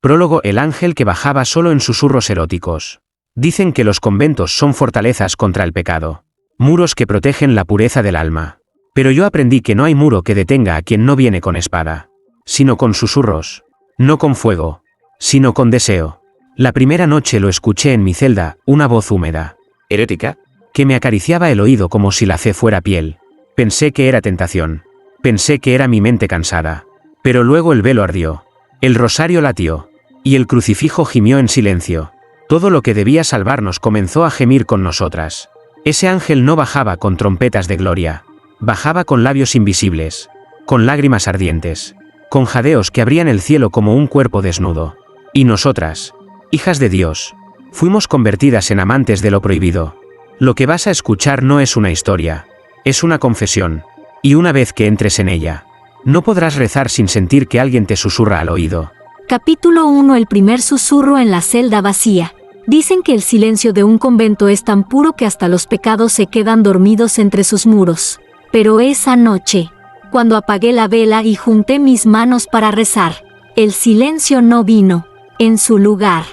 Prólogo. El ángel que bajaba solo en susurros eróticos. Dicen que los conventos son fortalezas contra el pecado. Muros que protegen la pureza del alma. Pero yo aprendí que no hay muro que detenga a quien no viene con espada, sino con susurros. No con fuego, sino con deseo. La primera noche lo escuché en mi celda, una voz húmeda, erótica, que me acariciaba el oído como si la fe fuera piel. Pensé que era tentación. Pensé que era mi mente cansada. Pero luego el velo ardió. El rosario latió. Y el crucifijo gimió en silencio. Todo lo que debía salvarnos comenzó a gemir con nosotras. Ese ángel no bajaba con trompetas de gloria. Bajaba con labios invisibles. Con lágrimas ardientes. Con jadeos que abrían el cielo como un cuerpo desnudo. Y nosotras, hijas de Dios, fuimos convertidas en amantes de lo prohibido. Lo que vas a escuchar no es una historia. Es una confesión. Y una vez que entres en ella, no podrás rezar sin sentir que alguien te susurra al oído. Capítulo 1. El primer susurro en la celda vacía. Dicen que el silencio de un convento es tan puro que hasta los pecados se quedan dormidos entre sus muros. Pero esa noche, cuando apagué la vela y junté mis manos para rezar, el silencio no vino. En su lugar,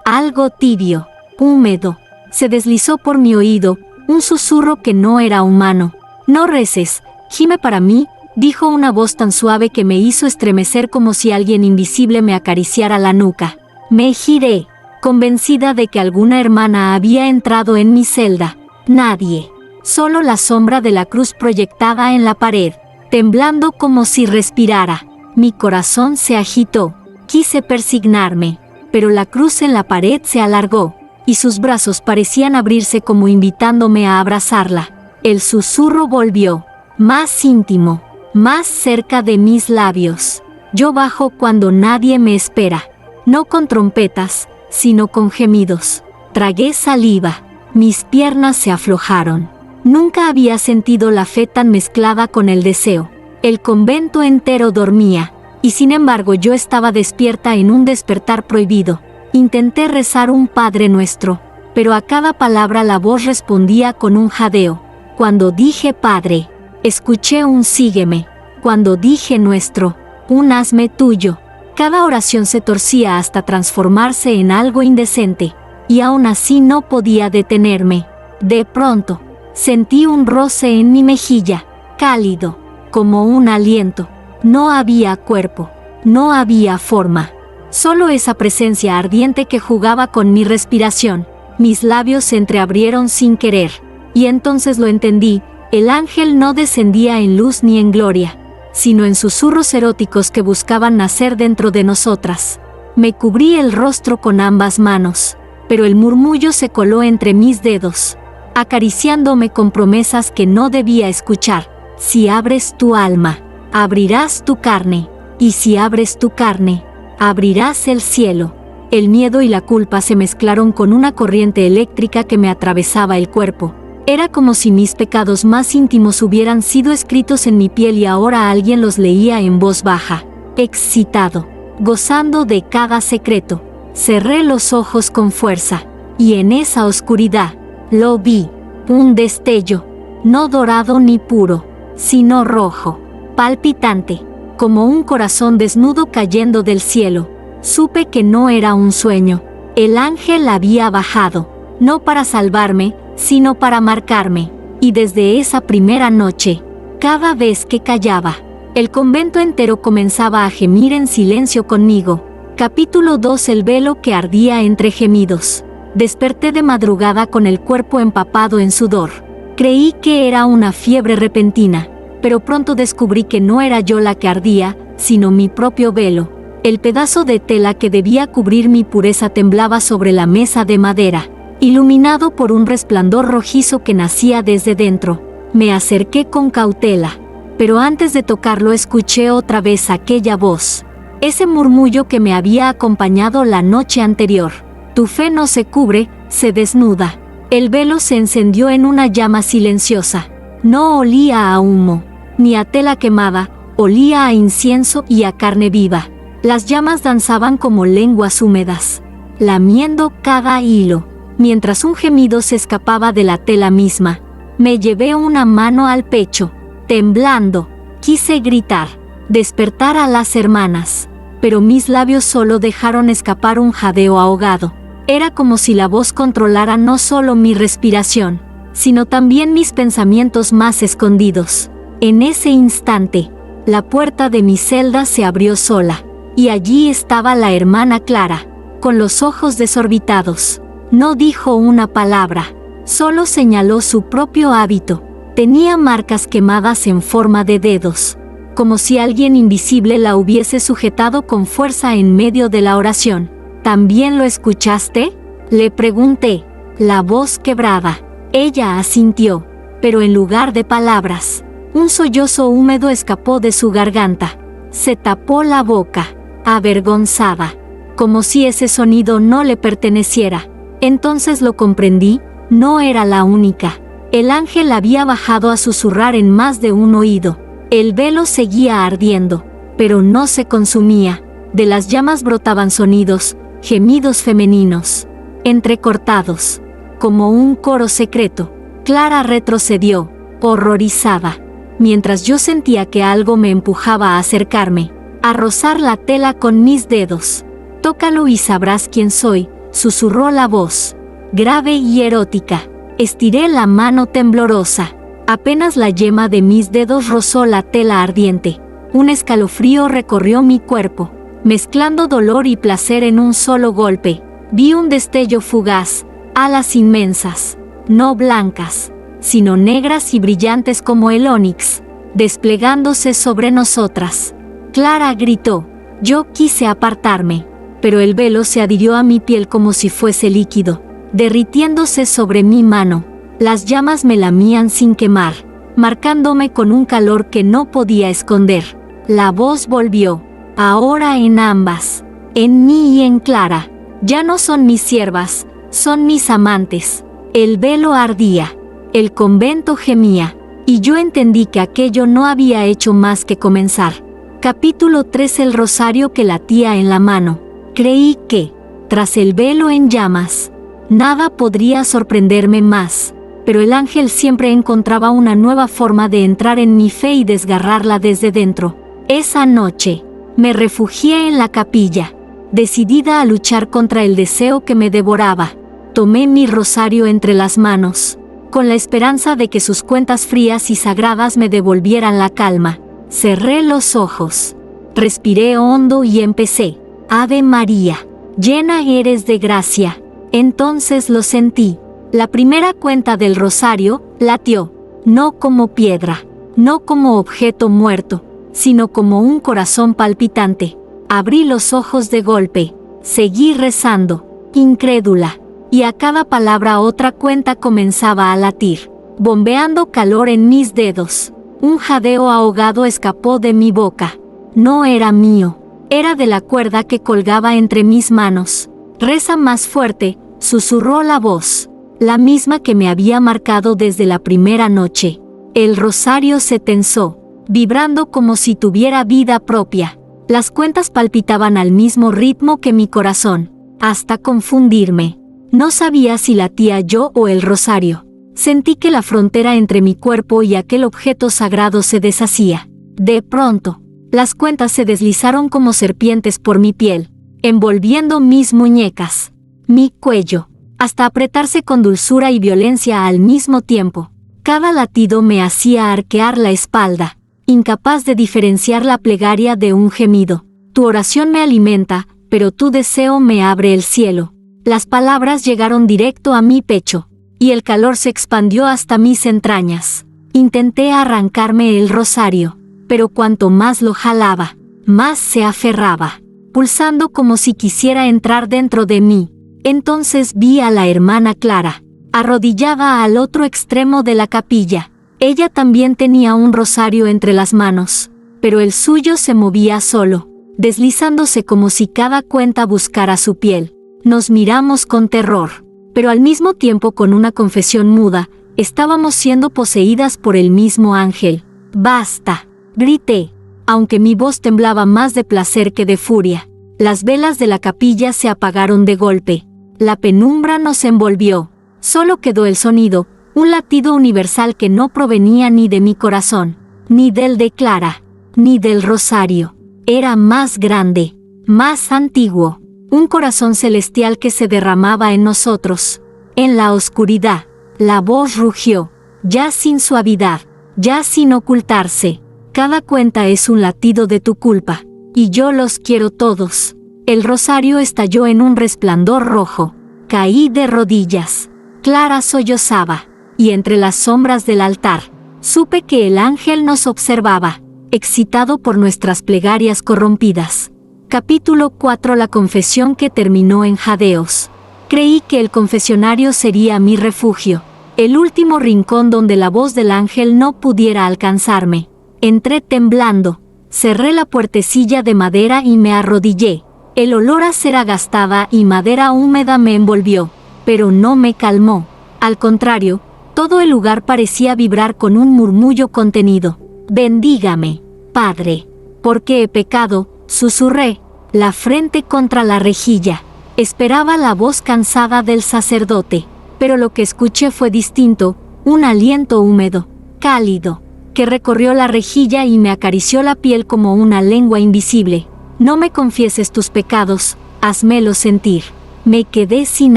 algo tibio, húmedo, se deslizó por mi oído, un susurro que no era humano. No reces, gime para mí, dijo una voz tan suave que me hizo estremecer como si alguien invisible me acariciara la nuca. Me giré, convencida de que alguna hermana había entrado en mi celda. Nadie. Solo la sombra de la cruz proyectada en la pared, temblando como si respirara. Mi corazón se agitó. Quise persignarme, pero la cruz en la pared se alargó, y sus brazos parecían abrirse como invitándome a abrazarla. El susurro volvió, más íntimo, más cerca de mis labios. Yo bajo cuando nadie me espera, no con trompetas, sino con gemidos. Tragué saliva, mis piernas se aflojaron. Nunca había sentido la fe tan mezclada con el deseo. El convento entero dormía, y sin embargo yo estaba despierta en un despertar prohibido. Intenté rezar un Padre Nuestro, pero a cada palabra la voz respondía con un jadeo. Cuando dije Padre, escuché un sígueme. Cuando dije Nuestro, un hazme tuyo. Cada oración se torcía hasta transformarse en algo indecente, y aún así no podía detenerme. De pronto, sentí un roce en mi mejilla, cálido, como un aliento. No había cuerpo, no había forma, solo esa presencia ardiente que jugaba con mi respiración. Mis labios se entreabrieron sin querer, y entonces lo entendí, el ángel no descendía en luz ni en gloria, sino en susurros eróticos que buscaban nacer dentro de nosotras. Me cubrí el rostro con ambas manos, pero el murmullo se coló entre mis dedos, acariciándome con promesas que no debía escuchar. Si abres tu alma, abrirás tu carne, y si abres tu carne, abrirás el cielo. El miedo y la culpa se mezclaron con una corriente eléctrica que me atravesaba el cuerpo. Era como si mis pecados más íntimos hubieran sido escritos en mi piel y ahora alguien los leía en voz baja. Excitado, gozando de cada secreto, cerré los ojos con fuerza, y en esa oscuridad, lo vi, un destello, no dorado ni puro, sino rojo, palpitante, como un corazón desnudo cayendo del cielo. Supe que no era un sueño. El ángel había bajado, no para salvarme, sino para marcarme. Y desde esa primera noche, cada vez que callaba, el convento entero comenzaba a gemir en silencio conmigo. Capítulo 2. El velo que ardía entre gemidos. Desperté de madrugada con el cuerpo empapado en sudor. Creí que era una fiebre repentina, pero pronto descubrí que no era yo la que ardía, sino mi propio velo. El pedazo de tela que debía cubrir mi pureza temblaba sobre la mesa de madera, iluminado por un resplandor rojizo que nacía desde dentro. Me acerqué con cautela, pero antes de tocarlo escuché otra vez aquella voz, ese murmullo que me había acompañado la noche anterior. Tu fe no se cubre, se desnuda. El velo se encendió en una llama silenciosa. No olía a humo, ni a tela quemada, olía a incienso y a carne viva. Las llamas danzaban como lenguas húmedas, lamiendo cada hilo, mientras un gemido se escapaba de la tela misma. Me llevé una mano al pecho, temblando. Quise gritar, despertar a las hermanas, pero mis labios solo dejaron escapar un jadeo ahogado. Era como si la voz controlara no solo mi respiración, sino también mis pensamientos más escondidos. En ese instante, la puerta de mi celda se abrió sola, y allí estaba la hermana Clara, con los ojos desorbitados. No dijo una palabra, solo señaló su propio hábito. Tenía marcas quemadas en forma de dedos, como si alguien invisible la hubiese sujetado con fuerza en medio de la oración. ¿También lo escuchaste?, le pregunté, la voz quebrada. Ella asintió, pero en lugar de palabras, un sollozo húmedo escapó de su garganta. Se tapó la boca, avergonzada, como si ese sonido no le perteneciera. Entonces lo comprendí, no era la única. El ángel había bajado a susurrar en más de un oído. El velo seguía ardiendo, pero no se consumía. De las llamas brotaban sonidos, gemidos femeninos, entrecortados, como un coro secreto. Clara retrocedió, horrorizada, mientras yo sentía que algo me empujaba a acercarme, a rozar la tela con mis dedos. «Tócalo y sabrás quién soy», susurró la voz, grave y erótica. Estiré la mano temblorosa. Apenas la yema de mis dedos rozó la tela ardiente. Un escalofrío recorrió mi cuerpo, mezclando dolor y placer en un solo golpe. Vi un destello fugaz, alas inmensas, no blancas, sino negras y brillantes como el ónix, desplegándose sobre nosotras. Clara gritó. Yo quise apartarme, pero el velo se adhirió a mi piel como si fuese líquido, derritiéndose sobre mi mano. Las llamas me lamían sin quemar, marcándome con un calor que no podía esconder. La voz volvió, ahora en ambas, en mí y en Clara. Ya no son mis siervas, son mis amantes. El velo ardía, el convento gemía, y yo entendí que aquello no había hecho más que comenzar. Capítulo 3. El rosario que latía en la mano. Creí que, tras el velo en llamas, nada podría sorprenderme más, pero el ángel siempre encontraba una nueva forma de entrar en mi fe y desgarrarla desde dentro. Esa noche, me refugié en la capilla, decidida a luchar contra el deseo que me devoraba. Tomé mi rosario entre las manos, con la esperanza de que sus cuentas frías y sagradas me devolvieran la calma. Cerré los ojos, respiré hondo y empecé. Ave María, llena eres de gracia. Entonces lo sentí. La primera cuenta del rosario latió, no como piedra, no como objeto muerto, sino como un corazón palpitante. Abrí los ojos de golpe, seguí rezando, incrédula, y a cada palabra otra cuenta comenzaba a latir, bombeando calor en mis dedos. Un jadeo ahogado escapó de mi boca. No era mío, era de la cuerda que colgaba entre mis manos. Reza más fuerte, susurró la voz, la misma que me había marcado desde la primera noche. El rosario se tensó, vibrando como si tuviera vida propia. Las cuentas palpitaban al mismo ritmo que mi corazón, hasta confundirme. No sabía si latía yo o el rosario. Sentí que la frontera entre mi cuerpo y aquel objeto sagrado se deshacía. De pronto, las cuentas se deslizaron como serpientes por mi piel, envolviendo mis muñecas, mi cuello, hasta apretarse con dulzura y violencia al mismo tiempo. Cada latido me hacía arquear la espalda, incapaz de diferenciar la plegaria de un gemido. Tu oración me alimenta, pero tu deseo me abre el cielo. Las palabras llegaron directo a mi pecho, y el calor se expandió hasta mis entrañas. Intenté arrancarme el rosario, pero cuanto más lo jalaba, más se aferraba, pulsando como si quisiera entrar dentro de mí. Entonces vi a la hermana Clara, arrodillada al otro extremo de la capilla. Ella también tenía un rosario entre las manos, pero el suyo se movía solo, deslizándose como si cada cuenta buscara su piel. Nos miramos con terror, pero al mismo tiempo con una confesión muda. Estábamos siendo poseídas por el mismo ángel. ¡Basta!, grité, aunque mi voz temblaba más de placer que de furia. Las velas de la capilla se apagaron de golpe. La penumbra nos envolvió. Solo quedó el sonido, un latido universal que no provenía ni de mi corazón, ni del de Clara, ni del rosario. Era más grande, más antiguo, un corazón celestial que se derramaba en nosotros. En la oscuridad, la voz rugió, ya sin suavidad, ya sin ocultarse. Cada cuenta es un latido de tu culpa, y yo los quiero todos. El rosario estalló en un resplandor rojo. Caí de rodillas. Clara sollozaba, y entre las sombras del altar, supe que el ángel nos observaba, excitado por nuestras plegarias corrompidas. Capítulo 4. La confesión que terminó en jadeos. Creí que el confesionario sería mi refugio, el último rincón donde la voz del ángel no pudiera alcanzarme. Entré temblando, cerré la puertecilla de madera y me arrodillé. El olor a cera gastada y madera húmeda me envolvió, pero no me calmó. Al contrario, todo el lugar parecía vibrar con un murmullo contenido. «Bendígame, Padre, porque he pecado», susurré, la frente contra la rejilla. Esperaba la voz cansada del sacerdote, pero lo que escuché fue distinto, un aliento húmedo, cálido, que recorrió la rejilla y me acarició la piel como una lengua invisible. «No me confieses tus pecados, házmelo sentir». Me quedé sin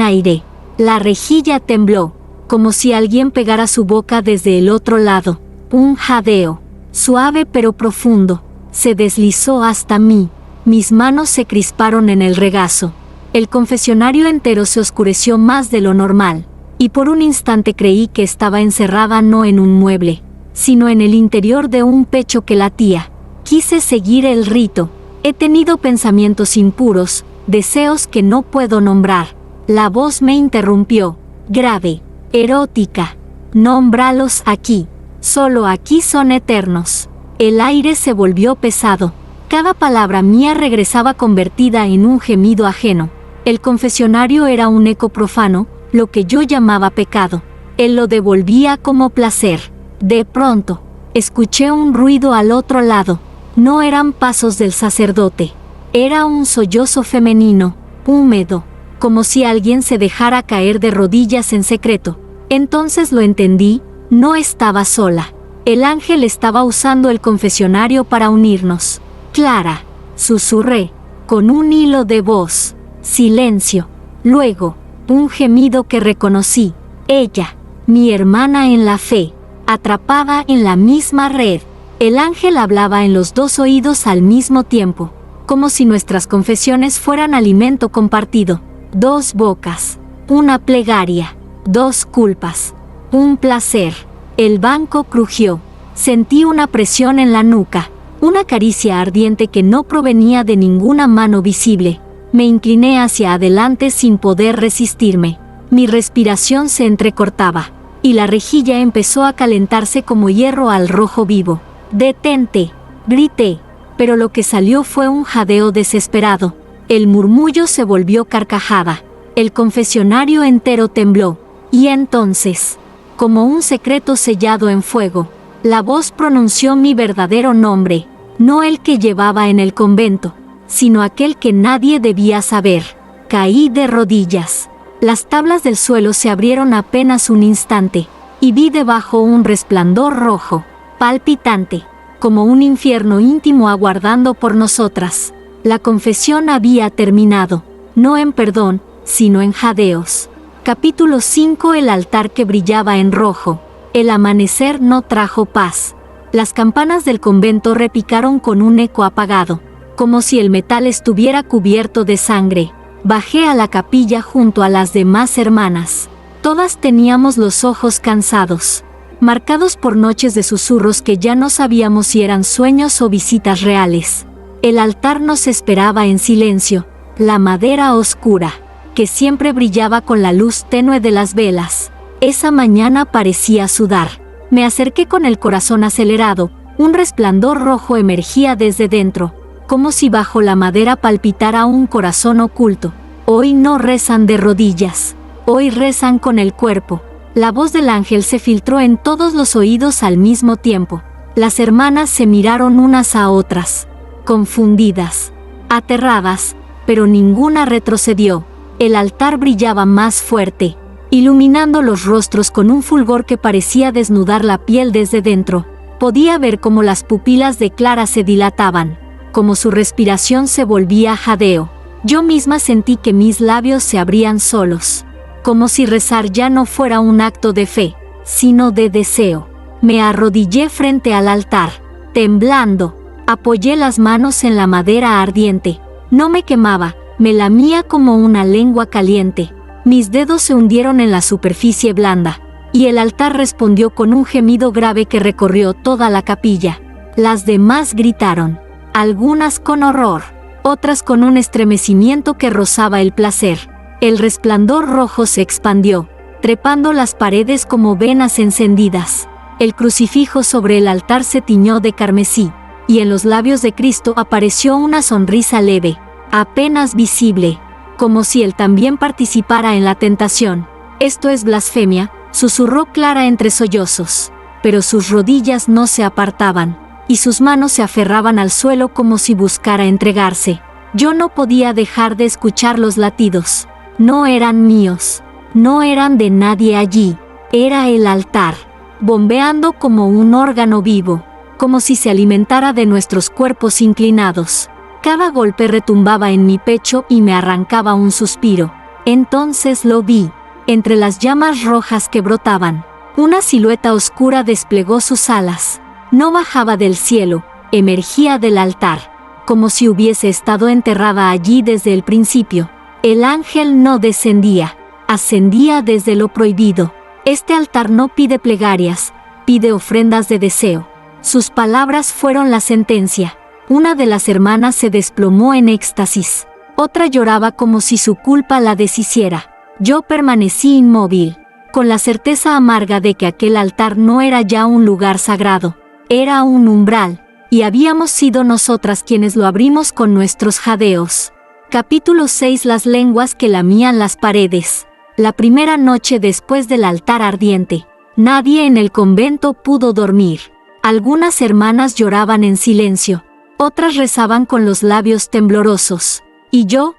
aire. La rejilla tembló, como si alguien pegara su boca desde el otro lado. Un jadeo, suave pero profundo, se deslizó hasta mí. Mis manos se crisparon en el regazo. El confesionario entero se oscureció más de lo normal, y por un instante creí que estaba encerrada no en un mueble, sino en el interior de un pecho que latía. Quise seguir el rito. He tenido pensamientos impuros, deseos que no puedo nombrar. La voz me interrumpió, grave, erótica. Nómbralos aquí. Solo aquí son eternos. El aire se volvió pesado. Cada palabra mía regresaba convertida en un gemido ajeno. El confesionario era un eco profano, lo que yo llamaba pecado. Él lo devolvía como placer. De pronto, escuché un ruido al otro lado. No eran pasos del sacerdote. Era un sollozo femenino, húmedo, como si alguien se dejara caer de rodillas en secreto. Entonces lo entendí, no estaba sola. El ángel estaba usando el confesionario para unirnos. «Clara», susurré, con un hilo de voz. Silencio. Luego, un gemido que reconocí. Ella, mi hermana en la fe, atrapada en la misma red. El ángel hablaba en los dos oídos al mismo tiempo, como si nuestras confesiones fueran alimento compartido. Dos bocas, una plegaria, dos culpas, un placer. El banco crujió. Sentí una presión en la nuca, una caricia ardiente que no provenía de ninguna mano visible. Me incliné hacia adelante sin poder resistirme. Mi respiración se entrecortaba, y la rejilla empezó a calentarse como hierro al rojo vivo. «Detente», grité, pero lo que salió fue un jadeo desesperado. El murmullo se volvió carcajada. El confesionario entero tembló. Y entonces, como un secreto sellado en fuego, la voz pronunció mi verdadero nombre, no el que llevaba en el convento, sino aquel que nadie debía saber. Caí de rodillas. Las tablas del suelo se abrieron apenas un instante, y vi debajo un resplandor rojo, palpitante, como un infierno íntimo aguardando por nosotras. La confesión había terminado, no en perdón, sino en jadeos. Capítulo 5. El altar que brillaba en rojo. El amanecer no trajo paz. Las campanas del convento repicaron con un eco apagado, como si el metal estuviera cubierto de sangre. Bajé a la capilla junto a las demás hermanas. Todas teníamos los ojos cansados, marcados por noches de susurros que ya no sabíamos si eran sueños o visitas reales. El altar nos esperaba en silencio, la madera oscura, que siempre brillaba con la luz tenue de las velas. Esa mañana parecía sudar. Me acerqué con el corazón acelerado, un resplandor rojo emergía desde dentro, como si bajo la madera palpitara un corazón oculto. Hoy no rezan de rodillas, hoy rezan con el cuerpo. La voz del ángel se filtró en todos los oídos al mismo tiempo. Las hermanas se miraron unas a otras, confundidas, aterradas, pero ninguna retrocedió. El altar brillaba más fuerte, iluminando los rostros con un fulgor que parecía desnudar la piel desde dentro. Podía ver cómo las pupilas de Clara se dilataban, como su respiración se volvía jadeo. Yo misma sentí que mis labios se abrían solos, como si rezar ya no fuera un acto de fe, sino de deseo. Me arrodillé frente al altar, temblando, apoyé las manos en la madera ardiente. No me quemaba, me lamía como una lengua caliente. Mis dedos se hundieron en la superficie blanda, y el altar respondió con un gemido grave que recorrió toda la capilla. Las demás gritaron, algunas con horror, otras con un estremecimiento que rozaba el placer. El resplandor rojo se expandió, trepando las paredes como venas encendidas. El crucifijo sobre el altar se tiñó de carmesí, y en los labios de Cristo apareció una sonrisa leve, apenas visible, como si él también participara en la tentación. Esto es blasfemia, susurró Clara entre sollozos, pero sus rodillas no se apartaban, y sus manos se aferraban al suelo como si buscara entregarse. Yo no podía dejar de escuchar los latidos. No eran míos, no eran de nadie allí, era el altar, bombeando como un órgano vivo, como si se alimentara de nuestros cuerpos inclinados. Cada golpe retumbaba en mi pecho y me arrancaba un suspiro. Entonces lo vi, entre las llamas rojas que brotaban. Una silueta oscura desplegó sus alas. No bajaba del cielo, emergía del altar, como si hubiese estado enterrada allí desde el principio. El ángel no descendía, ascendía desde lo prohibido. Este altar no pide plegarias, pide ofrendas de deseo. Sus palabras fueron la sentencia. Una de las hermanas se desplomó en éxtasis. Otra lloraba como si su culpa la deshiciera. Yo permanecí inmóvil, con la certeza amarga de que aquel altar no era ya un lugar sagrado. Era un umbral, y habíamos sido nosotras quienes lo abrimos con nuestros jadeos. Capítulo 6. Las lenguas que lamían las paredes. La primera noche después del altar ardiente, nadie en el convento pudo dormir. Algunas hermanas lloraban en silencio, otras rezaban con los labios temblorosos. Y yo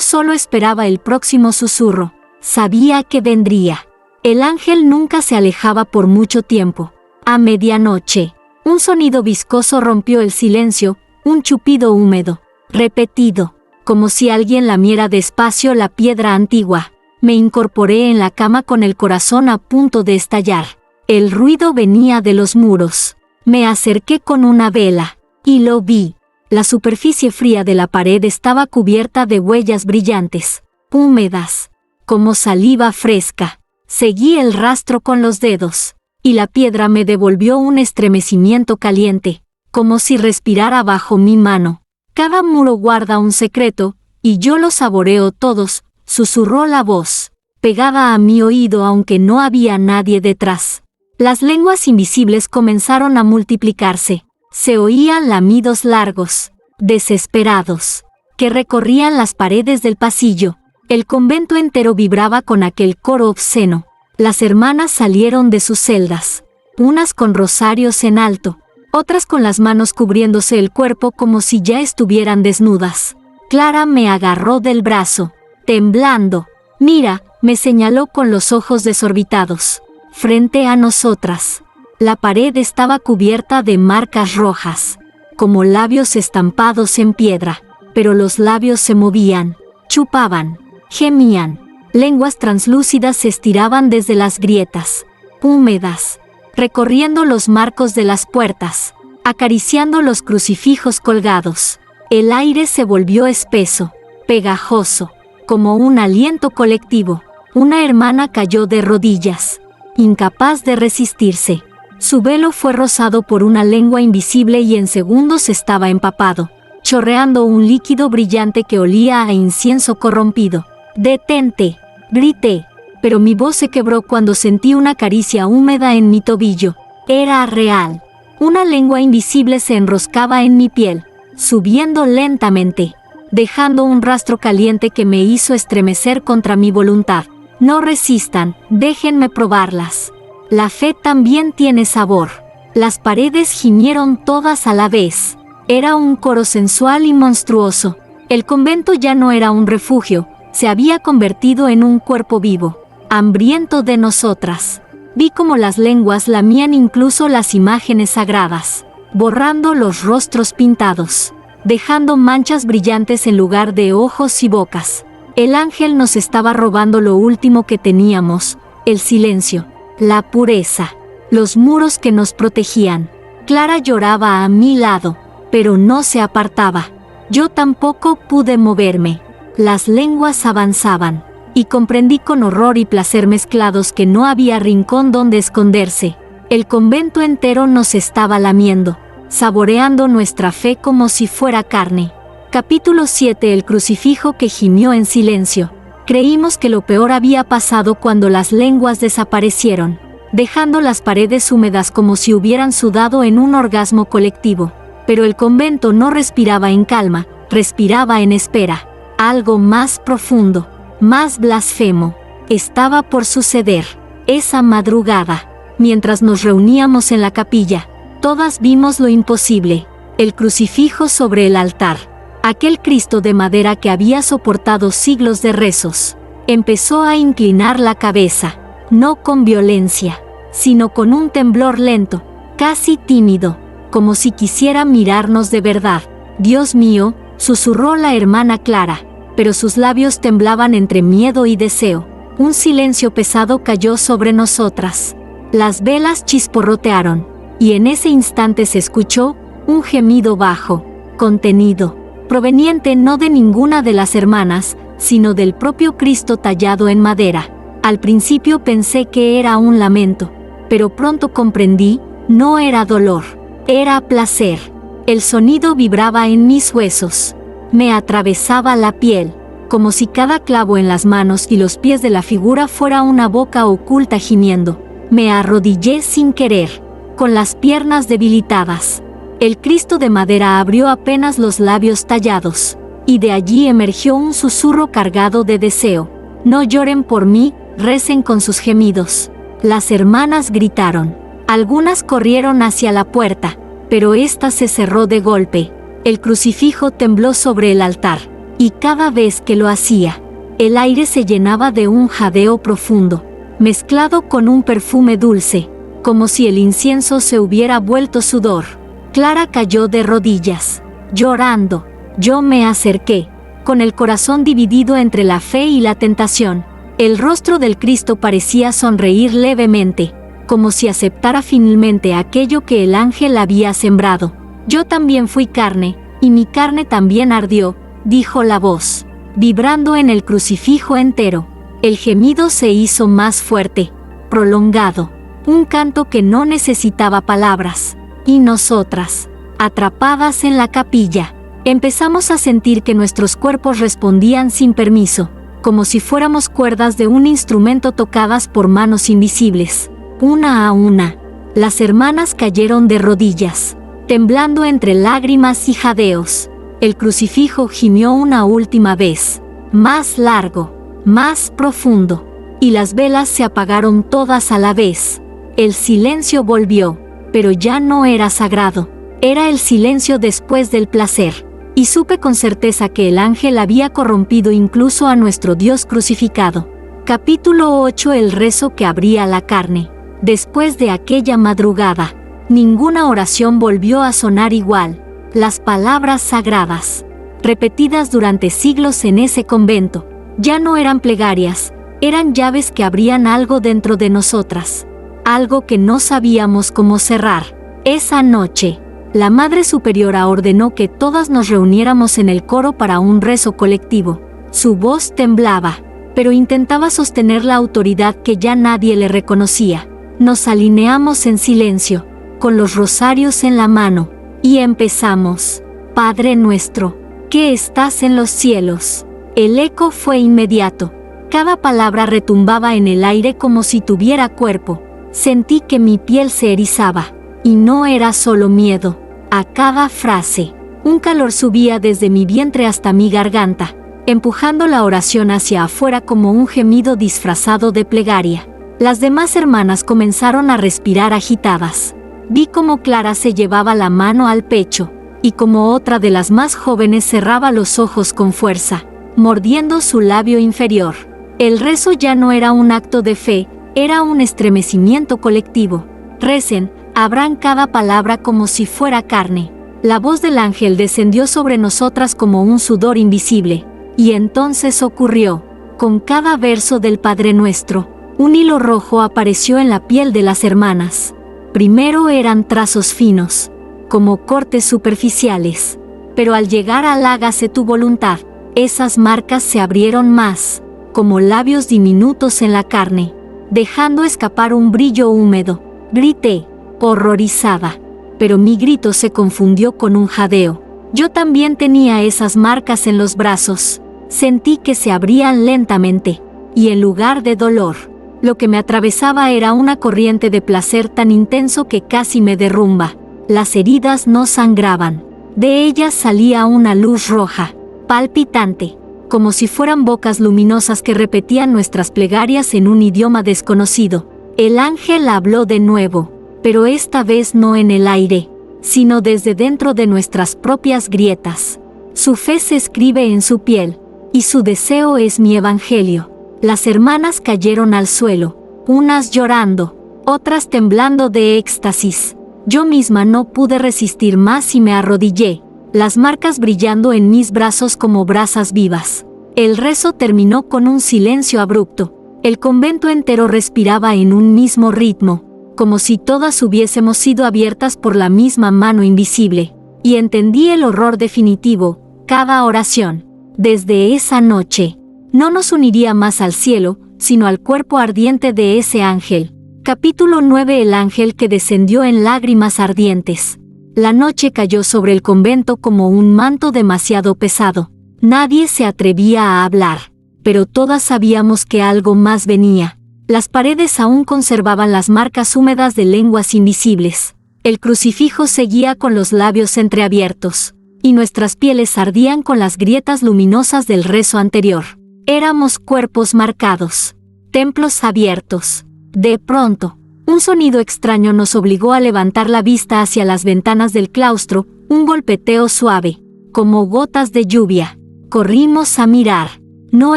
solo esperaba el próximo susurro. Sabía que vendría. El ángel nunca se alejaba por mucho tiempo. A medianoche, un sonido viscoso rompió el silencio, un chupido húmedo, repetido, como si alguien lamiera despacio la piedra antigua. Me incorporé en la cama con el corazón a punto de estallar. El ruido venía de los muros. Me acerqué con una vela, y lo vi. La superficie fría de la pared estaba cubierta de huellas brillantes, húmedas, como saliva fresca. Seguí el rastro con los dedos, y la piedra me devolvió un estremecimiento caliente, como si respirara bajo mi mano. Cada muro guarda un secreto, y yo los saboreo todos, susurró la voz, pegada a mi oído aunque no había nadie detrás. Las lenguas invisibles comenzaron a multiplicarse. Se oían lamidos largos, desesperados, que recorrían las paredes del pasillo. El convento entero vibraba con aquel coro obsceno. Las hermanas salieron de sus celdas, unas con rosarios en alto, otras con las manos cubriéndose el cuerpo como si ya estuvieran desnudas. Clara me agarró del brazo, temblando. Mira, me señaló con los ojos desorbitados. Frente a nosotras, la pared estaba cubierta de marcas rojas, como labios estampados en piedra, pero los labios se movían, chupaban, gemían. Lenguas translúcidas se estiraban desde las grietas, húmedas, recorriendo los marcos de las puertas, acariciando los crucifijos colgados. El aire se volvió espeso, pegajoso, como un aliento colectivo. Una hermana cayó de rodillas, incapaz de resistirse. Su velo fue rozado por una lengua invisible y en segundos estaba empapado, chorreando un líquido brillante que olía a incienso corrompido. «¡Detente!», grité, pero mi voz se quebró cuando sentí una caricia húmeda en mi tobillo. Era real. Una lengua invisible se enroscaba en mi piel, subiendo lentamente, dejando un rastro caliente que me hizo estremecer contra mi voluntad. No resistan, déjenme probarlas. La fe también tiene sabor. Las paredes gimieron todas a la vez. Era un coro sensual y monstruoso. El convento ya no era un refugio, se había convertido en un cuerpo vivo, hambriento de nosotras. Vi cómo las lenguas lamían incluso las imágenes sagradas, borrando los rostros pintados. dejando manchas brillantes en lugar de ojos y bocas. El ángel nos estaba robando lo último que teníamos, el silencio, la pureza, los muros que nos protegían. Clara lloraba a mi lado, pero no se apartaba. Yo tampoco pude moverme. Las lenguas avanzaban, y comprendí con horror y placer mezclados que no había rincón donde esconderse. El convento entero nos estaba lamiendo, saboreando nuestra fe como si fuera carne. Capítulo 7. El crucifijo que gimió en silencio. Creímos que lo peor había pasado cuando las lenguas desaparecieron, dejando las paredes húmedas como si hubieran sudado en un orgasmo colectivo. Pero el convento no respiraba en calma, respiraba en espera. Algo más profundo, más blasfemo, estaba por suceder. Esa madrugada, mientras nos reuníamos en la capilla, todas vimos lo imposible: el crucifijo sobre el altar. Aquel Cristo de madera que había soportado siglos de rezos, empezó a inclinar la cabeza, no con violencia, sino con un temblor lento, casi tímido, como si quisiera mirarnos de verdad. «Dios mío», susurró la hermana Clara, pero sus labios temblaban entre miedo y deseo. Un silencio pesado cayó sobre nosotras. Las velas chisporrotearon, y en ese instante se escuchó un gemido bajo, contenido, proveniente no de ninguna de las hermanas, sino del propio Cristo tallado en madera. Al principio pensé que era un lamento, pero pronto comprendí: no era dolor, era placer. El sonido vibraba en mis huesos, me atravesaba la piel, como si cada clavo en las manos y los pies de la figura fuera una boca oculta gimiendo. Me arrodillé sin querer, con las piernas debilitadas. El Cristo de madera abrió apenas los labios tallados, y de allí emergió un susurro cargado de deseo: «No lloren por mí, recen con sus gemidos». Las hermanas gritaron. Algunas corrieron hacia la puerta, pero ésta se cerró de golpe. El crucifijo tembló sobre el altar, y cada vez que lo hacía, el aire se llenaba de un jadeo profundo, mezclado con un perfume dulce, como si el incienso se hubiera vuelto sudor. Clara cayó de rodillas, llorando. Yo me acerqué, con el corazón dividido entre la fe y la tentación. El rostro del Cristo parecía sonreír levemente, como si aceptara finalmente aquello que el ángel había sembrado. «Yo también fui carne, y mi carne también ardió», dijo la voz, vibrando en el crucifijo entero. El gemido se hizo más fuerte, prolongado, un canto que no necesitaba palabras. Y nosotras, atrapadas en la capilla, empezamos a sentir que nuestros cuerpos respondían sin permiso, como si fuéramos cuerdas de un instrumento tocadas por manos invisibles. Una a una, las hermanas cayeron de rodillas, temblando entre lágrimas y jadeos. El crucifijo gimió una última vez, más largo, más profundo, y las velas se apagaron todas a la vez. El silencio volvió, pero ya no era sagrado, era el silencio después del placer, y supe con certeza que el ángel había corrompido incluso a nuestro Dios crucificado. Capítulo 8. El rezo que abría la carne. Después de aquella madrugada, ninguna oración volvió a sonar igual. Las palabras sagradas, repetidas durante siglos en ese convento, ya no eran plegarias, eran llaves que abrían algo dentro de nosotras, algo que no sabíamos cómo cerrar. Esa noche, la Madre Superiora ordenó que todas nos reuniéramos en el coro para un rezo colectivo. Su voz temblaba, pero intentaba sostener la autoridad que ya nadie le reconocía. Nos alineamos en silencio, con los rosarios en la mano, y empezamos: «Padre nuestro, que estás en los cielos». El eco fue inmediato. Cada palabra retumbaba en el aire como si tuviera cuerpo. Sentí que mi piel se erizaba, y no era solo miedo. A cada frase, un calor subía desde mi vientre hasta mi garganta, empujando la oración hacia afuera como un gemido disfrazado de plegaria. Las demás hermanas comenzaron a respirar agitadas. Vi cómo Clara se llevaba la mano al pecho, y como otra de las más jóvenes cerraba los ojos con fuerza, mordiendo su labio inferior. El rezo ya no era un acto de fe, era un estremecimiento colectivo. «Recen, abran cada palabra como si fuera carne». La voz del ángel descendió sobre nosotras como un sudor invisible, y entonces ocurrió, con cada verso del Padre Nuestro, un hilo rojo apareció en la piel de las hermanas. Primero eran trazos finos, como cortes superficiales, pero al llegar al hágase tu voluntad, esas marcas se abrieron más, como labios diminutos en la carne, dejando escapar un brillo húmedo. Grité, horrorizada, pero mi grito se confundió con un jadeo. Yo también tenía esas marcas en los brazos. Sentí que se abrían lentamente, y en lugar de dolor, lo que me atravesaba era una corriente de placer tan intenso que casi me derrumba. Las heridas no sangraban. De ellas salía una luz roja, palpitante, como si fueran bocas luminosas que repetían nuestras plegarias en un idioma desconocido. El ángel habló de nuevo, pero esta vez no en el aire, sino desde dentro de nuestras propias grietas. Su fe se escribe en su piel, y su deseo es mi evangelio. Las hermanas cayeron al suelo, unas llorando, otras temblando de éxtasis. Yo misma no pude resistir más y me arrodillé, las marcas brillando en mis brazos como brasas vivas. El rezo terminó con un silencio abrupto. El convento entero respiraba en un mismo ritmo, como si todas hubiésemos sido abiertas por la misma mano invisible. Y entendí el horror definitivo, cada oración. Desde esa noche, no nos uniría más al cielo, sino al cuerpo ardiente de ese ángel. Capítulo 9. El ángel que descendió en lágrimas ardientes. La noche cayó sobre el convento como un manto demasiado pesado. Nadie se atrevía a hablar, pero todas sabíamos que algo más venía. Las paredes aún conservaban las marcas húmedas de lenguas invisibles. El crucifijo seguía con los labios entreabiertos, y nuestras pieles ardían con las grietas luminosas del rezo anterior. Éramos cuerpos marcados, templos abiertos. De pronto, un sonido extraño nos obligó a levantar la vista hacia las ventanas del claustro, un golpeteo suave, como gotas de lluvia. Corrimos a mirar. No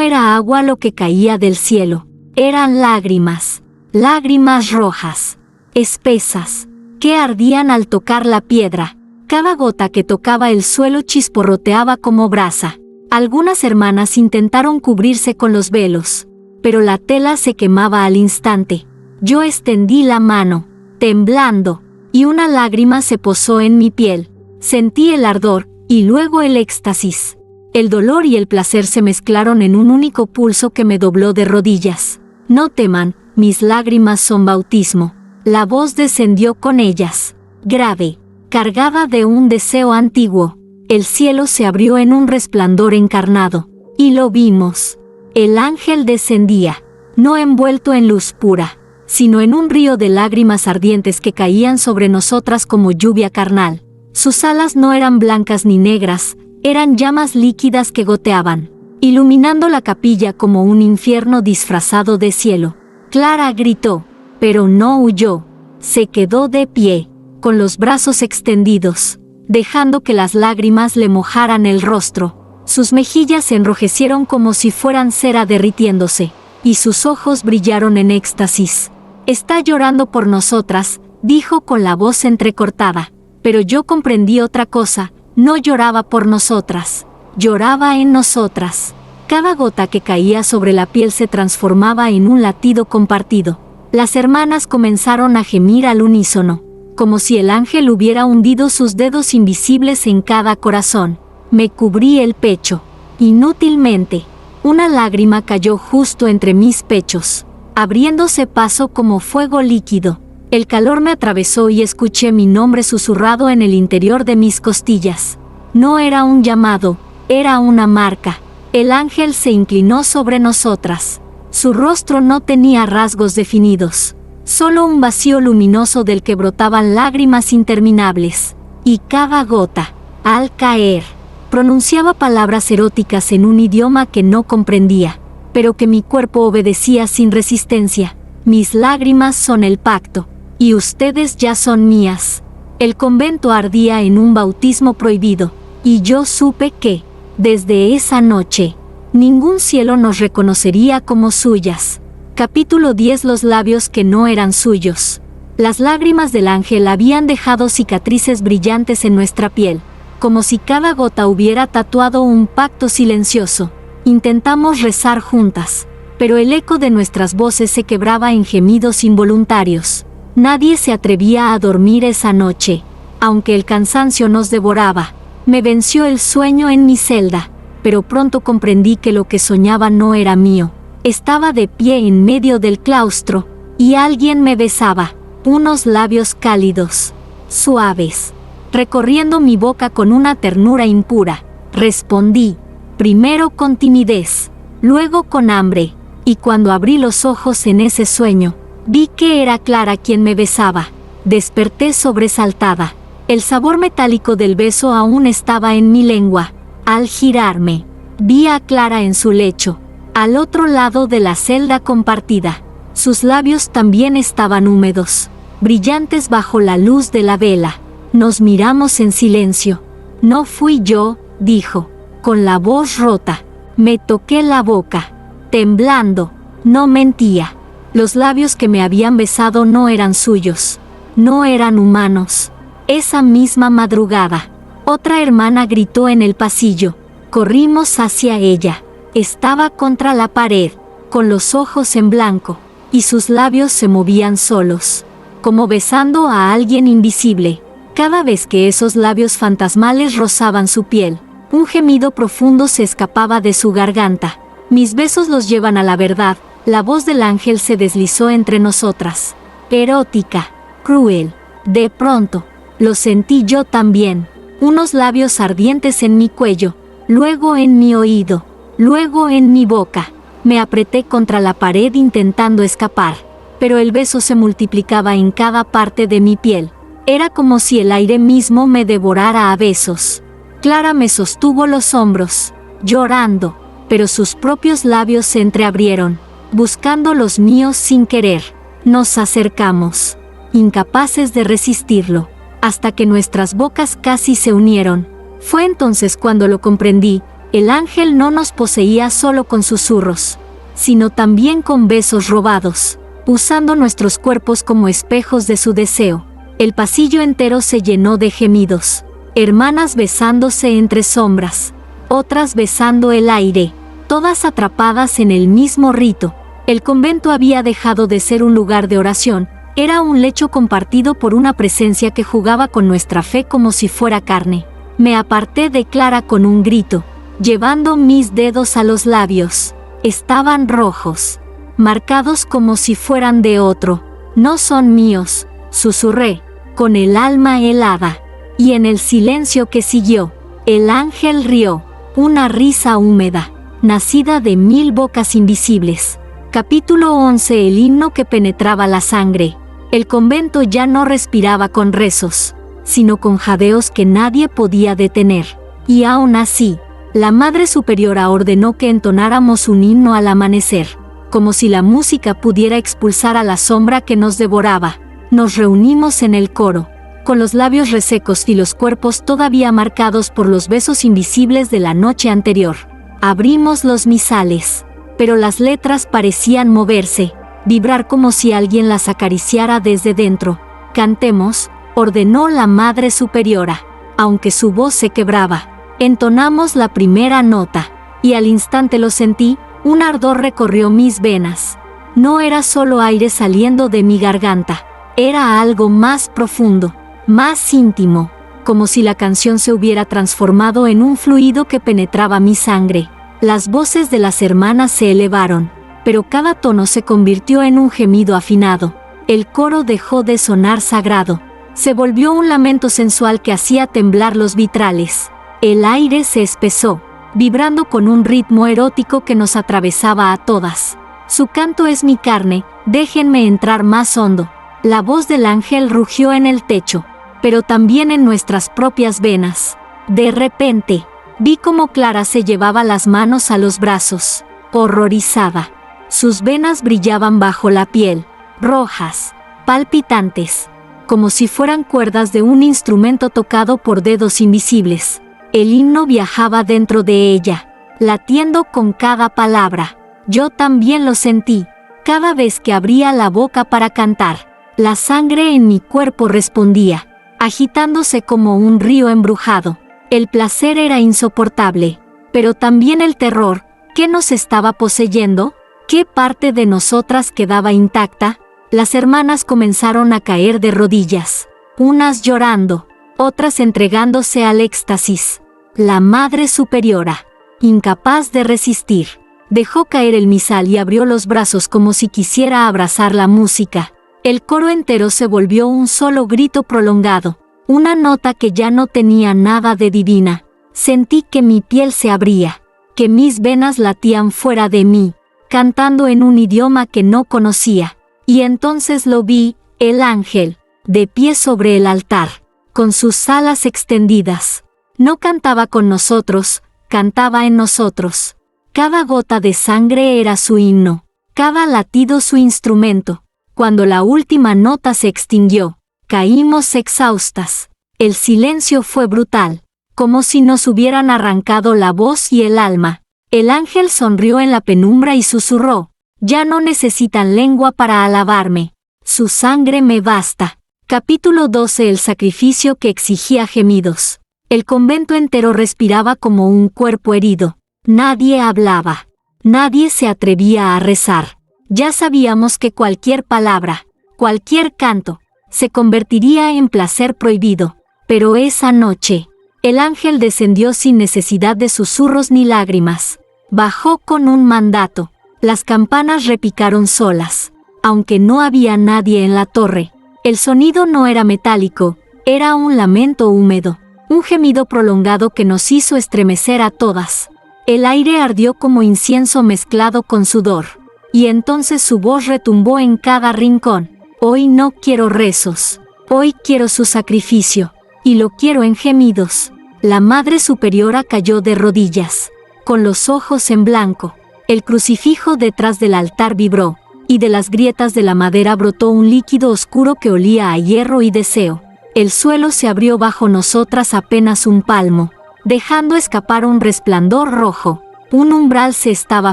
era agua lo que caía del cielo, eran lágrimas, lágrimas rojas, espesas, que ardían al tocar la piedra. Cada gota que tocaba el suelo chisporroteaba como brasa. Algunas hermanas intentaron cubrirse con los velos, pero la tela se quemaba al instante. Yo extendí la mano, temblando, y una lágrima se posó en mi piel. Sentí el ardor, y luego el éxtasis. El dolor y el placer se mezclaron en un único pulso que me dobló de rodillas. No teman, mis lágrimas son bautismo. La voz descendió con ellas, grave, cargada de un deseo antiguo. El cielo se abrió en un resplandor encarnado, y lo vimos. El ángel descendía, no envuelto en luz pura, sino en un río de lágrimas ardientes que caían sobre nosotras como lluvia carnal. Sus alas no eran blancas ni negras, eran llamas líquidas que goteaban, iluminando la capilla como un infierno disfrazado de cielo. Clara gritó, pero no huyó, se quedó de pie, con los brazos extendidos, dejando que las lágrimas le mojaran el rostro. Sus mejillas se enrojecieron como si fueran cera derritiéndose, y sus ojos brillaron en éxtasis. «Está llorando por nosotras», dijo con la voz entrecortada, pero yo comprendí otra cosa, no lloraba por nosotras, lloraba en nosotras. Cada gota que caía sobre la piel se transformaba en un latido compartido. Las hermanas comenzaron a gemir al unísono, como si el ángel hubiera hundido sus dedos invisibles en cada corazón. Me cubrí el pecho. Inútilmente, una lágrima cayó justo entre mis pechos, abriéndose paso como fuego líquido. El calor me atravesó y escuché mi nombre susurrado en el interior de mis costillas. No era un llamado, era una marca. El ángel se inclinó sobre nosotras. Su rostro no tenía rasgos definidos, solo un vacío luminoso del que brotaban lágrimas interminables. Y cada gota, al caer, pronunciaba palabras eróticas en un idioma que no comprendía, pero que mi cuerpo obedecía sin resistencia. Mis lágrimas son el pacto, y ustedes ya son mías. El convento ardía en un bautismo prohibido, y yo supe que, desde esa noche, ningún cielo nos reconocería como suyas. Capítulo 10. Los labios que no eran suyos. Las lágrimas del ángel habían dejado cicatrices brillantes en nuestra piel, como si cada gota hubiera tatuado un pacto silencioso. Intentamos rezar juntas, pero el eco de nuestras voces se quebraba en gemidos involuntarios. Nadie se atrevía a dormir esa noche, aunque el cansancio nos devoraba. Me venció el sueño en mi celda, pero pronto comprendí que lo que soñaba no era mío. Estaba de pie en medio del claustro, y alguien me besaba, unos labios cálidos, suaves, recorriendo mi boca con una ternura impura. Respondí, primero con timidez, luego con hambre, y cuando abrí los ojos en ese sueño, vi que era Clara quien me besaba. Desperté sobresaltada. El sabor metálico del beso aún estaba en mi lengua. Al girarme, vi a Clara en su lecho, al otro lado de la celda compartida. Sus labios también estaban húmedos, brillantes bajo la luz de la vela. Nos miramos en silencio. No fui yo, dijo, con la voz rota. Me toqué la boca, temblando. No mentía. Los labios que me habían besado no eran suyos. No eran humanos. Esa misma madrugada, otra hermana gritó en el pasillo. Corrimos hacia ella. Estaba contra la pared, con los ojos en blanco, y sus labios se movían solos, como besando a alguien invisible. Cada vez que esos labios fantasmales rozaban su piel, un gemido profundo se escapaba de su garganta. Mis besos los llevan a la verdad. La voz del ángel se deslizó entre nosotras. Erótica, cruel. De pronto, lo sentí yo también. Unos labios ardientes en mi cuello, luego en mi oído, luego en mi boca. Me apreté contra la pared intentando escapar, pero el beso se multiplicaba en cada parte de mi piel. Era como si el aire mismo me devorara a besos. Clara me sostuvo los hombros, llorando, pero sus propios labios se entreabrieron, buscando los míos sin querer. Nos acercamos, incapaces de resistirlo, hasta que nuestras bocas casi se unieron. Fue entonces cuando lo comprendí. El ángel no nos poseía solo con susurros, sino también con besos robados, usando nuestros cuerpos como espejos de su deseo. El pasillo entero se llenó de gemidos, hermanas besándose entre sombras, otras besando el aire, todas atrapadas en el mismo rito. El convento había dejado de ser un lugar de oración, era un lecho compartido por una presencia que jugaba con nuestra fe como si fuera carne. Me aparté de Clara con un grito, llevando mis dedos a los labios. Estaban rojos, marcados como si fueran de otro. No son míos, susurré, con el alma helada. Y en el silencio que siguió, el ángel rió, una risa húmeda, nacida de 1000 bocas invisibles. Capítulo 11. El himno que penetraba la sangre. El convento ya no respiraba con rezos, sino con jadeos que nadie podía detener. Y aún así, la Madre Superiora ordenó que entonáramos un himno al amanecer, como si la música pudiera expulsar a la sombra que nos devoraba. Nos reunimos en el coro, con los labios resecos y los cuerpos todavía marcados por los besos invisibles de la noche anterior. Abrimos los misales, pero las letras parecían moverse, vibrar como si alguien las acariciara desde dentro. Cantemos, ordenó la Madre Superiora, aunque su voz se quebraba. Entonamos la primera nota, y al instante lo sentí, un ardor recorrió mis venas. No era solo aire saliendo de mi garganta, era algo más profundo, más íntimo, como si la canción se hubiera transformado en un fluido que penetraba mi sangre. Las voces de las hermanas se elevaron, pero cada tono se convirtió en un gemido afinado. El coro dejó de sonar sagrado. Se volvió un lamento sensual que hacía temblar los vitrales. El aire se espesó, vibrando con un ritmo erótico que nos atravesaba a todas. Su canto es mi carne, déjenme entrar más hondo. La voz del ángel rugió en el techo, pero también en nuestras propias venas. De repente, vi cómo Clara se llevaba las manos a los brazos, horrorizada. Sus venas brillaban bajo la piel, rojas, palpitantes, como si fueran cuerdas de un instrumento tocado por dedos invisibles. El himno viajaba dentro de ella, latiendo con cada palabra. Yo también lo sentí, cada vez que abría la boca para cantar. La sangre en mi cuerpo respondía, agitándose como un río embrujado. El placer era insoportable, pero también el terror. ¿Qué nos estaba poseyendo? ¿Qué parte de nosotras quedaba intacta? Las hermanas comenzaron a caer de rodillas, unas llorando, otras entregándose al éxtasis. La Madre Superiora, incapaz de resistir, dejó caer el misal y abrió los brazos como si quisiera abrazar la música. El coro entero se volvió un solo grito prolongado, una nota que ya no tenía nada de divina. Sentí que mi piel se abría, que mis venas latían fuera de mí, cantando en un idioma que no conocía. Y entonces lo vi, el ángel, de pie sobre el altar, con sus alas extendidas. No cantaba con nosotros, cantaba en nosotros. Cada gota de sangre era su himno, cada latido su instrumento. Cuando la última nota se extinguió, caímos exhaustas. El silencio fue brutal, como si nos hubieran arrancado la voz y el alma. El ángel sonrió en la penumbra y susurró, ya no necesitan lengua para alabarme, su sangre me basta. Capítulo 12. El sacrificio que exigía gemidos. El convento entero respiraba como un cuerpo herido. Nadie hablaba. Nadie se atrevía a rezar. Ya sabíamos que cualquier palabra, cualquier canto, se convertiría en placer prohibido. Pero esa noche, el ángel descendió sin necesidad de susurros ni lágrimas. Bajó con un mandato. Las campanas repicaron solas. Aunque no había nadie en la torre, el sonido no era metálico, era un lamento húmedo, un gemido prolongado que nos hizo estremecer a todas. El aire ardió como incienso mezclado con sudor. Y entonces su voz retumbó en cada rincón. Hoy no quiero rezos. Hoy quiero su sacrificio. Y lo quiero en gemidos. La Madre Superiora cayó de rodillas, con los ojos en blanco. El crucifijo detrás del altar vibró, y de las grietas de la madera brotó un líquido oscuro que olía a hierro y deseo. El suelo se abrió bajo nosotras apenas un palmo, dejando escapar un resplandor rojo. Un umbral se estaba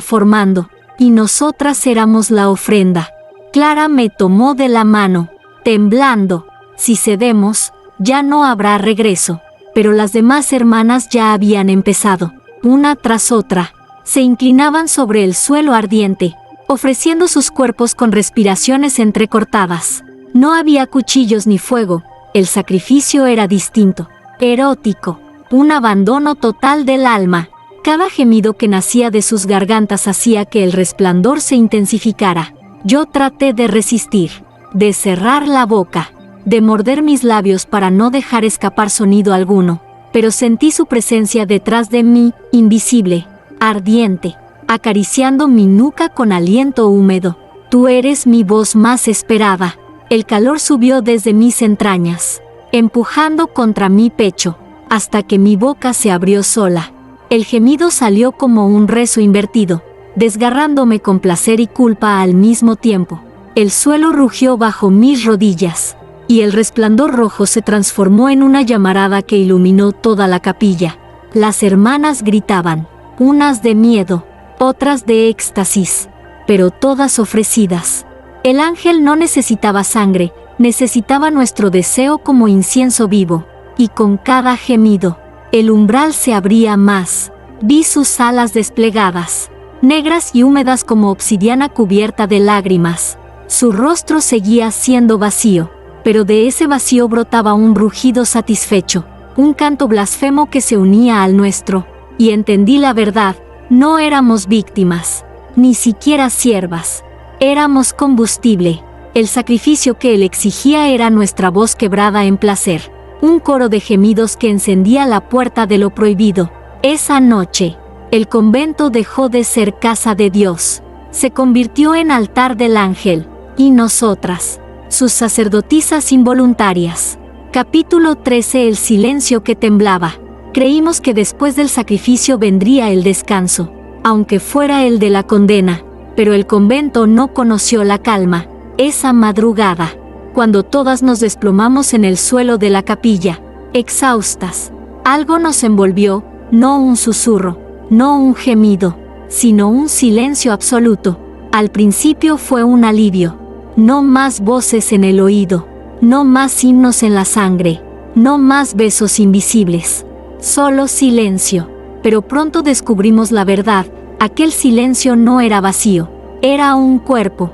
formando, y nosotras éramos la ofrenda. Clara me tomó de la mano, temblando. Si cedemos, ya no habrá regreso. Pero las demás hermanas ya habían empezado, una tras otra. Se inclinaban sobre el suelo ardiente, ofreciendo sus cuerpos con respiraciones entrecortadas. No había cuchillos ni fuego, el sacrificio era distinto, erótico, un abandono total del alma. Cada gemido que nacía de sus gargantas hacía que el resplandor se intensificara. Yo traté de resistir, de cerrar la boca, de morder mis labios para no dejar escapar sonido alguno, pero sentí su presencia detrás de mí, invisible, ardiente, acariciando mi nuca con aliento húmedo. Tú eres mi voz más esperada. El calor subió desde mis entrañas, empujando contra mi pecho, hasta que mi boca se abrió sola. El gemido salió como un rezo invertido, desgarrándome con placer y culpa al mismo tiempo. El suelo rugió bajo mis rodillas, y el resplandor rojo se transformó en una llamarada que iluminó toda la capilla. Las hermanas gritaban, unas de miedo, otras de éxtasis, pero todas ofrecidas. El ángel no necesitaba sangre, necesitaba nuestro deseo como incienso vivo, y con cada gemido, el umbral se abría más. Vi sus alas desplegadas, negras y húmedas como obsidiana cubierta de lágrimas. Su rostro seguía siendo vacío, pero de ese vacío brotaba un rugido satisfecho, un canto blasfemo que se unía al nuestro, y entendí la verdad, no éramos víctimas, ni siquiera siervas, éramos combustible. El sacrificio que él exigía era nuestra voz quebrada en placer, un coro de gemidos que encendía la puerta de lo prohibido. Esa noche, el convento dejó de ser casa de Dios, se convirtió en altar del ángel, y nosotras, sus sacerdotisas involuntarias. Capítulo 13. El silencio que temblaba. Creímos que después del sacrificio vendría el descanso, aunque fuera el de la condena, pero el convento no conoció la calma. Esa madrugada, cuando todas nos desplomamos en el suelo de la capilla, exhaustas, algo nos envolvió, no un susurro, no un gemido, sino un silencio absoluto. Al principio fue un alivio, No más voces en el oído. No más himnos en la sangre. No más besos invisibles. Solo silencio. Pero pronto descubrimos la verdad. Aquel silencio no era vacío. Era un cuerpo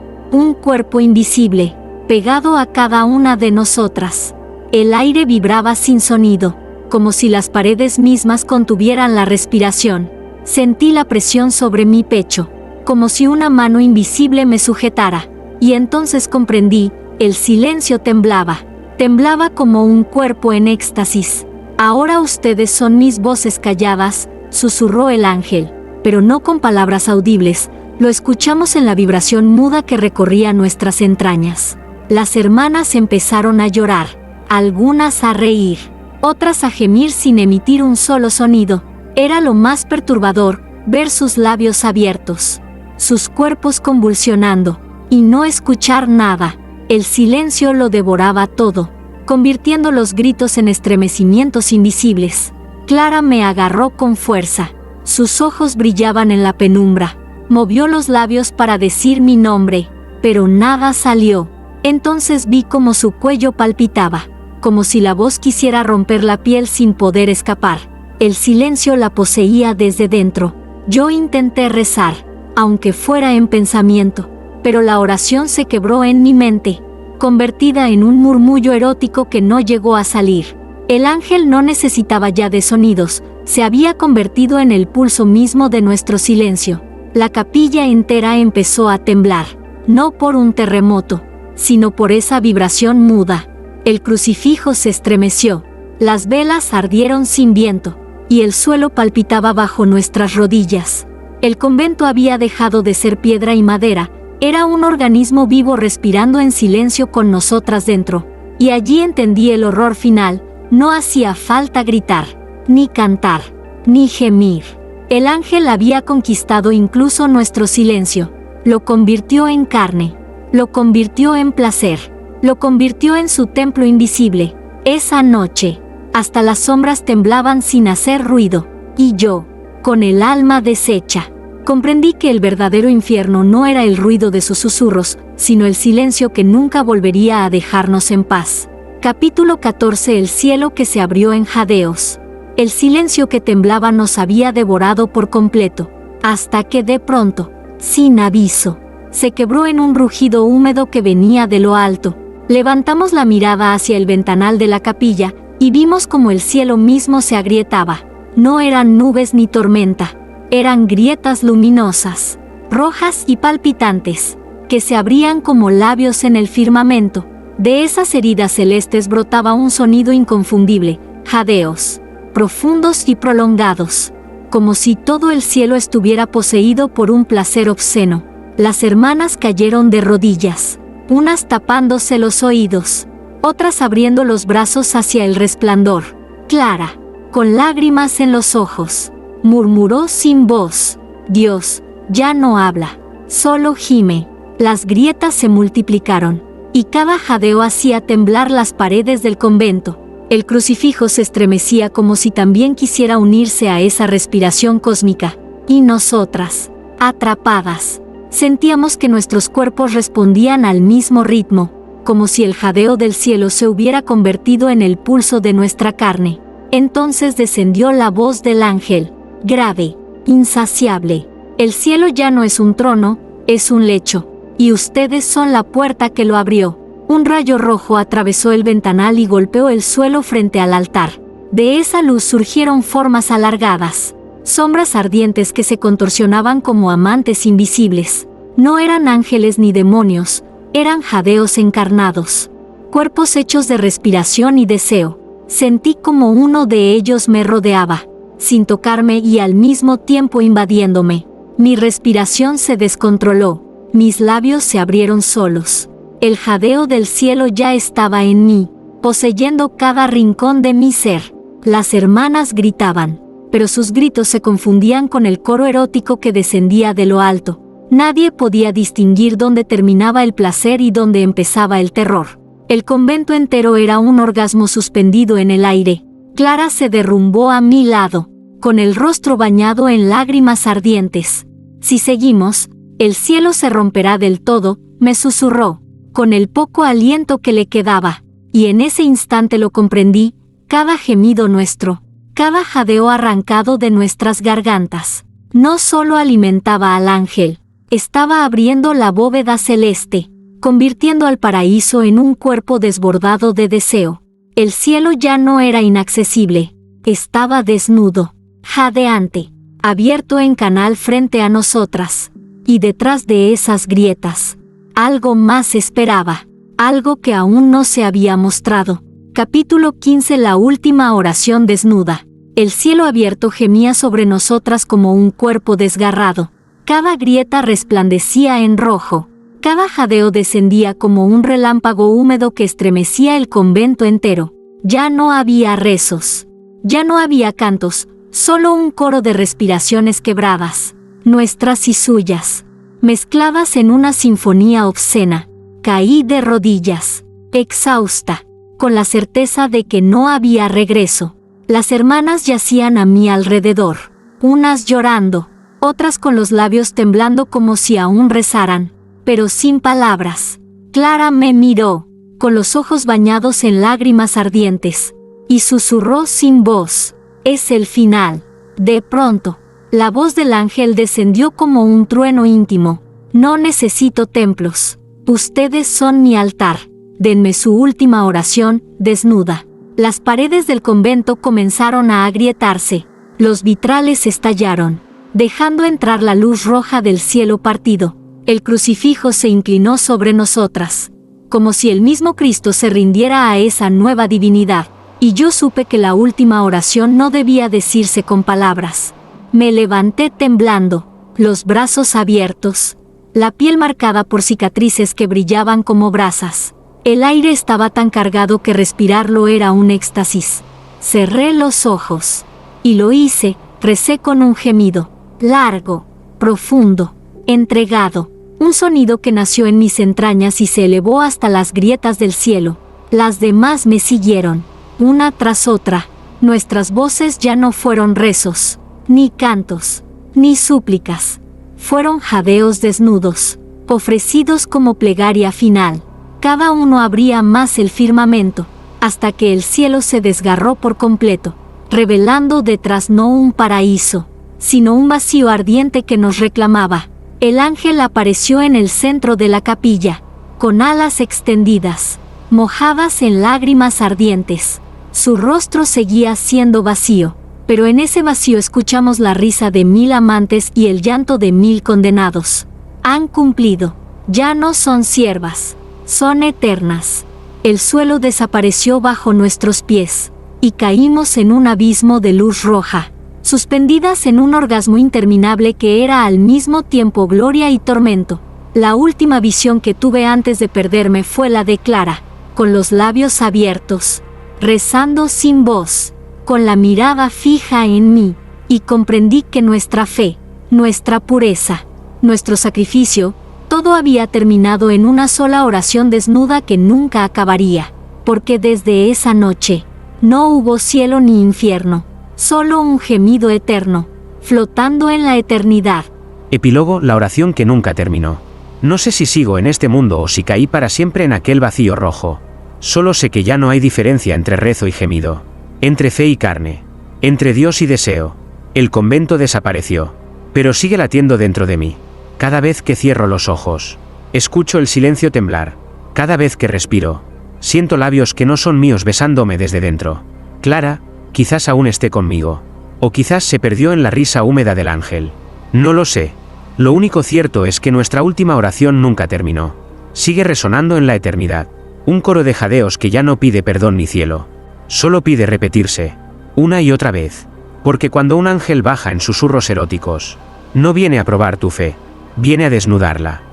invisible, pegado a cada una de nosotras. El aire vibraba sin sonido, como si las paredes mismas contuvieran la respiración. Sentí la presión sobre mi pecho, como si una mano invisible me sujetara. Y entonces comprendí, el silencio temblaba. Temblaba como un cuerpo en éxtasis. Ahora ustedes son mis voces calladas, susurró el ángel, pero no con palabras audibles. Lo escuchamos en la vibración muda que recorría nuestras entrañas. Las hermanas empezaron a llorar, algunas a reír, otras a gemir sin emitir un solo sonido. Era lo más perturbador, ver sus labios abiertos, sus cuerpos convulsionando, y no escuchar nada. El silencio lo devoraba todo, convirtiendo los gritos en estremecimientos invisibles. Clara me agarró con fuerza. Sus ojos brillaban en la penumbra. Movió los labios para decir mi nombre, pero nada salió. Entonces vi como su cuello palpitaba, como si la voz quisiera romper la piel sin poder escapar. El silencio la poseía desde dentro. Yo intenté rezar, aunque fuera en pensamiento, pero la oración se quebró en mi mente, convertida en un murmullo erótico que no llegó a salir. El ángel no necesitaba ya de sonidos, se había convertido en el pulso mismo de nuestro silencio. La capilla entera empezó a temblar, no por un terremoto, sino por esa vibración muda. El crucifijo se estremeció, las velas ardieron sin viento, y el suelo palpitaba bajo nuestras rodillas. El convento había dejado de ser piedra y madera, era un organismo vivo respirando en silencio con nosotras dentro. Y allí entendí el horror final. No hacía falta gritar, ni cantar, ni gemir. El ángel había conquistado incluso nuestro silencio, lo convirtió en carne, lo convirtió en placer, lo convirtió en su templo invisible. Esa noche, hasta las sombras temblaban sin hacer ruido, y yo, con el alma deshecha, comprendí que el verdadero infierno no era el ruido de sus susurros, sino el silencio que nunca volvería a dejarnos en paz. Capítulo 14. El cielo que se abrió en jadeos. El silencio que temblaba nos había devorado por completo, hasta que de pronto, sin aviso, se quebró en un rugido húmedo que venía de lo alto. Levantamos la mirada hacia el ventanal de la capilla, y vimos como el cielo mismo se agrietaba. No eran nubes ni tormenta, eran grietas luminosas, rojas y palpitantes, que se abrían como labios en el firmamento. De esas heridas celestes brotaba un sonido inconfundible, jadeos, profundos y prolongados, como si todo el cielo estuviera poseído por un placer obsceno. Las hermanas cayeron de rodillas, unas tapándose los oídos, otras abriendo los brazos hacia el resplandor. Clara, con lágrimas en los ojos, murmuró sin voz: Dios, ya no habla, solo gime. Las grietas se multiplicaron, y cada jadeo hacía temblar las paredes del convento. El crucifijo se estremecía como si también quisiera unirse a esa respiración cósmica, y nosotras, atrapadas, sentíamos que nuestros cuerpos respondían al mismo ritmo, como si el jadeo del cielo se hubiera convertido en el pulso de nuestra carne. Entonces descendió la voz del ángel, grave, insaciable: el cielo ya no es un trono, es un lecho, y ustedes son la puerta que lo abrió. Un rayo rojo atravesó el ventanal y golpeó el suelo frente al altar. De esa luz surgieron formas alargadas, sombras ardientes que se contorsionaban como amantes invisibles. No eran ángeles ni demonios, eran jadeos encarnados, cuerpos hechos de respiración y deseo. Sentí como uno de ellos me rodeaba, sin tocarme y al mismo tiempo invadiéndome. Mi respiración se descontroló, mis labios se abrieron solos. El jadeo del cielo ya estaba en mí, poseyendo cada rincón de mi ser. Las hermanas gritaban, pero sus gritos se confundían con el coro erótico que descendía de lo alto. Nadie podía distinguir dónde terminaba el placer y dónde empezaba el terror. El convento entero era un orgasmo suspendido en el aire. Clara se derrumbó a mi lado, con el rostro bañado en lágrimas ardientes. Si seguimos, el cielo se romperá del todo, me susurró. con el poco aliento que le quedaba, y en ese instante lo comprendí, cada gemido nuestro, cada jadeo arrancado de nuestras gargantas, no solo alimentaba al ángel, estaba abriendo la bóveda celeste, convirtiendo al paraíso en un cuerpo desbordado de deseo. El cielo ya no era inaccesible, estaba desnudo, jadeante, abierto en canal frente a nosotras, y detrás de esas grietas, algo más esperaba, algo que aún no se había mostrado. Capítulo 15. La última oración desnuda. El cielo abierto gemía sobre nosotras como un cuerpo desgarrado. Cada grieta resplandecía en rojo. Cada jadeo descendía como un relámpago húmedo que estremecía el convento entero. Ya no había rezos. Ya no había cantos, solo un coro de respiraciones quebradas, nuestras y suyas, mezcladas en una sinfonía obscena. Caí de rodillas, exhausta, con la certeza de que no había regreso. Las hermanas yacían a mi alrededor, unas llorando, otras con los labios temblando como si aún rezaran, pero sin palabras. Clara me miró, con los ojos bañados en lágrimas ardientes, y susurró sin voz: «Es el final». De pronto, la voz del ángel descendió como un trueno íntimo: «No necesito templos. Ustedes son mi altar. Denme su última oración, desnuda». Las paredes del convento comenzaron a agrietarse. Los vitrales estallaron, dejando entrar la luz roja del cielo partido. El crucifijo se inclinó sobre nosotras, como si el mismo Cristo se rindiera a esa nueva divinidad. Y yo supe que la última oración no debía decirse con palabras. Me levanté temblando, los brazos abiertos, la piel marcada por cicatrices que brillaban como brasas. El aire estaba tan cargado que respirarlo era un éxtasis. Cerré los ojos. Y lo hice, recé con un gemido, largo, profundo, entregado. Un sonido que nació en mis entrañas y se elevó hasta las grietas del cielo. Las demás me siguieron, una tras otra. Nuestras voces ya no fueron rezos, ni cantos, ni súplicas. Fueron jadeos desnudos, ofrecidos como plegaria final. Cada uno abría más el firmamento, hasta que el cielo se desgarró por completo, revelando detrás no un paraíso, sino un vacío ardiente que nos reclamaba. El ángel apareció en el centro de la capilla, con alas extendidas, mojadas en lágrimas ardientes. Su rostro seguía siendo vacío, pero en ese vacío escuchamos la risa de 1000 amantes y el llanto de 1000 condenados. Han cumplido, ya no son siervas, son eternas. El suelo desapareció bajo nuestros pies, y caímos en un abismo de luz roja, suspendidas en un orgasmo interminable que era al mismo tiempo gloria y tormento. La última visión que tuve antes de perderme fue la de Clara, con los labios abiertos, rezando sin voz, con la mirada fija en mí, y comprendí que nuestra fe, nuestra pureza, nuestro sacrificio, todo había terminado en una sola oración desnuda que nunca acabaría, porque desde esa noche, no hubo cielo ni infierno, solo un gemido eterno, flotando en la eternidad. Epílogo: la oración que nunca terminó. No sé si sigo en este mundo o si caí para siempre en aquel vacío rojo. Solo sé que ya no hay diferencia entre rezo y gemido, entre fe y carne, entre Dios y deseo. El convento desapareció, pero sigue latiendo dentro de mí. Cada vez que cierro los ojos, escucho el silencio temblar. Cada vez que respiro, siento labios que no son míos besándome desde dentro. Clara, quizás aún esté conmigo, o quizás se perdió en la risa húmeda del ángel. No lo sé. Lo único cierto es que nuestra última oración nunca terminó. Sigue resonando en la eternidad. Un coro de jadeos que ya no pide perdón ni cielo. Solo pide repetirse, una y otra vez. Porque cuando un ángel baja en susurros eróticos, no viene a probar tu fe, viene a desnudarla.